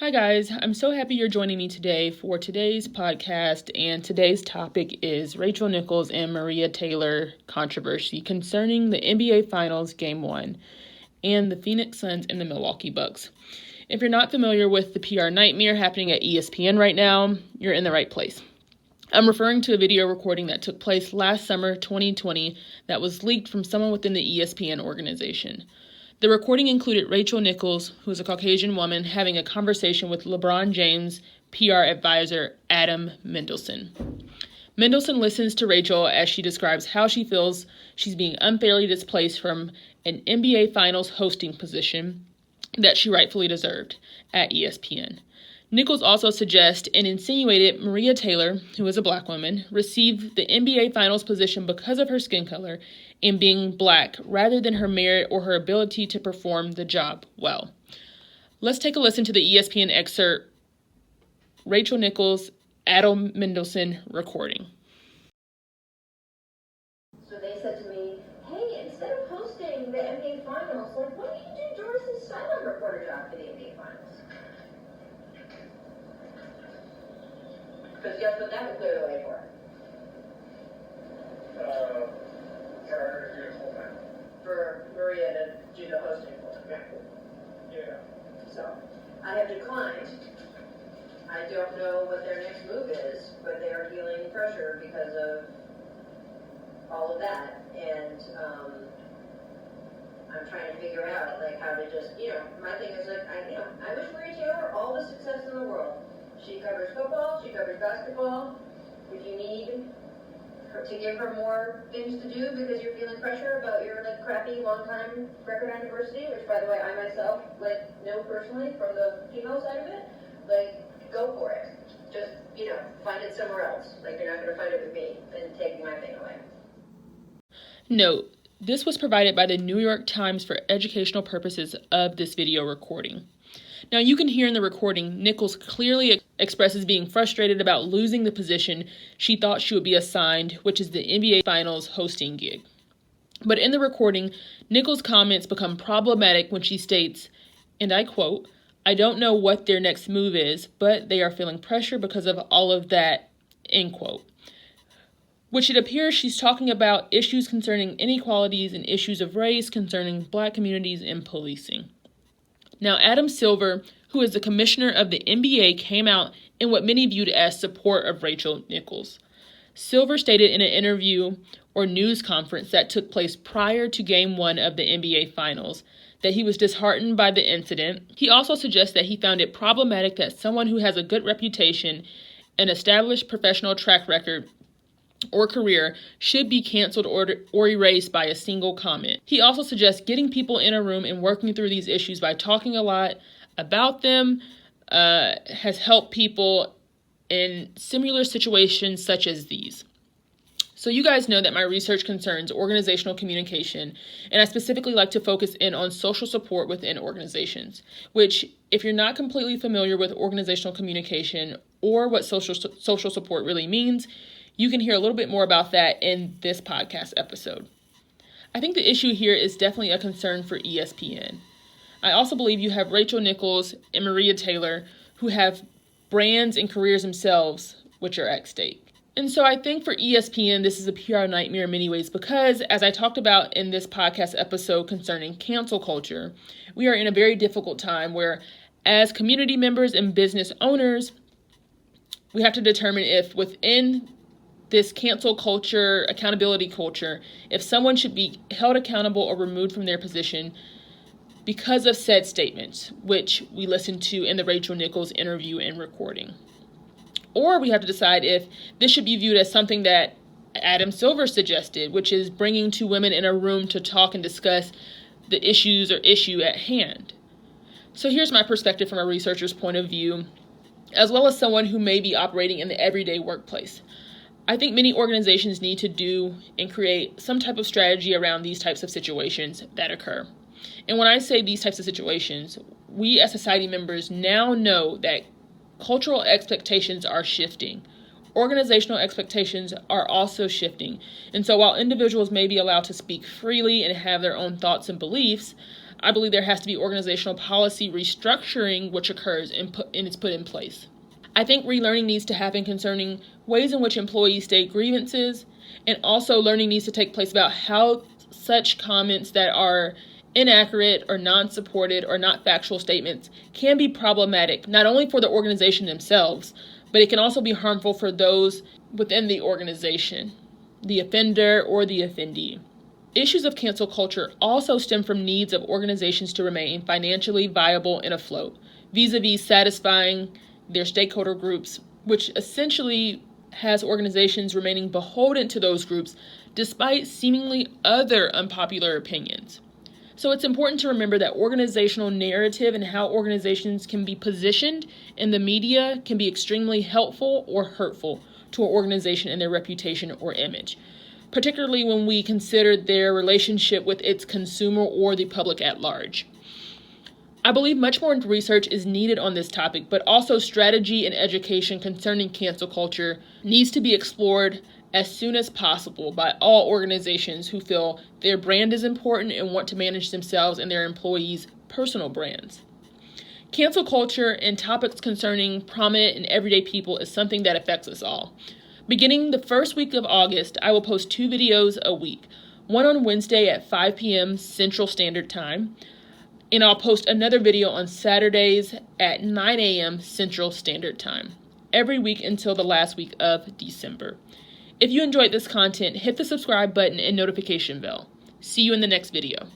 Hi guys, I'm so happy you're joining me today for today's podcast, and today's topic is Rachel Nichols and MariaTaylor controversy concerning the NBA Finals Game 1 and the Phoenix Suns and the Milwaukee Bucks. If you're not familiar with the PR nightmare happening at ESPN right now, you're in the right place. I'm referring to a video recording that took place last summer, 2020, that was leaked from someone within the ESPN organization. The recording included Rachel Nichols, who is a Caucasian woman, having a conversation with LeBron James' PR advisor, Adam Mendelsohn. Mendelsohn listens to Rachel as she describes how she feels she's being unfairly displaced from an NBA Finals hosting position that she rightfully deserved at ESPN. Nichols also suggests and insinuated MariaTaylor, who is a black woman, received the NBA Finals position because of her skin color and being black rather than her merit or her ability to perform the job well. Let's take a listen to the ESPN excerpt, Rachel Nichols, Adam Mendelsohn recording. So they said to me, hey, instead of hosting the NBA Finals, why don't you do Doris's sideline reporter job for the NBA Finals? Because guess what that would clear the way for? For Maria to do the hosting for her. Yeah. So, I have declined. I don't know what their next move is, but they are feeling pressure because of all of that. And I'm trying to figure out, how to just, my thing is, I wish MariaTaylor all the success in the world. She covers football, she covers basketball. If you need her to give her more things to do because you're feeling pressure about your crappy long-time record on diversity, which by the way I myself know personally from the female side of it, go for it. Just find it somewhere else. You're not going to find it with me and taking my thing away. Note, this was provided by the New York Times for educational purposes of this video recording. Now, you can hear in the recording, Nichols clearly expresses being frustrated about losing the position she thought she would be assigned, which is the NBA Finals hosting gig. But in the recording, Nichols' comments become problematic when she states, and I quote, "I don't know what their next move is, but they are feeling pressure because of all of that," end quote. Which it appears she's talking about issues concerning inequalities and issues of race concerning black communities and policing. Now, Adam Silver, who is the commissioner of the NBA, came out in what many viewed as support of Rachel Nichols. Silver stated in an interview or news conference that took place prior to Game 1 of the NBA Finals that he was disheartened by the incident. He also suggests that he found it problematic that someone who has a good reputation, an established professional track record, or career should be canceled or erased by a single comment. He also suggests getting people in a room and working through these issues by talking a lot about them has helped people in similar situations such as these. So you guys know that my research concerns organizational communication, and I specifically like to focus in on social support within organizations, which if you're not completely familiar with organizational communication or what social support really means, you can hear a little bit more about that in this podcast episode. I think the issue here is definitely a concern for ESPN. I also believe you have Rachel Nichols and MariaTaylor who have brands and careers themselves which are at stake. And so I think for ESPN, this is a PR nightmare in many ways because, as I talked about in this podcast episode concerning cancel culture, we are in a very difficult time where, as community members and business owners, we have to determine if within this cancel culture, accountability culture, if someone should be held accountable or removed from their position because of said statements, which we listened to in the Rachel Nichols interview and recording. Or we have to decide if this should be viewed as something that Adam Silver suggested, which is bringing two women in a room to talk and discuss the issues or issue at hand. So here's my perspective from a researcher's point of view, as well as someone who may be operating in the everyday workplace. I think many organizations need to do and create some type of strategy around these types of situations that occur. And when I say these types of situations, we as society members now know that cultural expectations are shifting. Organizational expectations are also shifting. And so while individuals may be allowed to speak freely and have their own thoughts and beliefs, I believe there has to be organizational policy restructuring which occurs and is put in place. I think relearning needs to happen concerning ways in which employees state grievances, and also learning needs to take place about how such comments that are inaccurate or non-supported or not factual statements can be problematic, not only for the organization themselves, but it can also be harmful for those within the organization, the offender or the offendee. Issues of cancel culture also stem from needs of organizations to remain financially viable and afloat, vis-a-vis satisfying their stakeholder groups, which essentially has organizations remaining beholden to those groups despite seemingly other unpopular opinions. So it's important to remember that organizational narrative and how organizations can be positioned in the media can be extremely helpful or hurtful to an organization and their reputation or image, particularly when we consider their relationship with its consumer or the public at large. I believe much more research is needed on this topic, but also strategy and education concerning cancel culture needs to be explored as soon as possible by all organizations who feel their brand is important and want to manage themselves and their employees' personal brands. Cancel culture and topics concerning prominent and everyday people is something that affects us all. Beginning the first week of August, I will post 2 videos a week, one on Wednesday at 5 p.m. Central Standard Time, and I'll post another video on Saturdays at 9 a.m. Central Standard Time, every week until the last week of December. If you enjoyed this content, hit the subscribe button and notification bell. See you in the next video.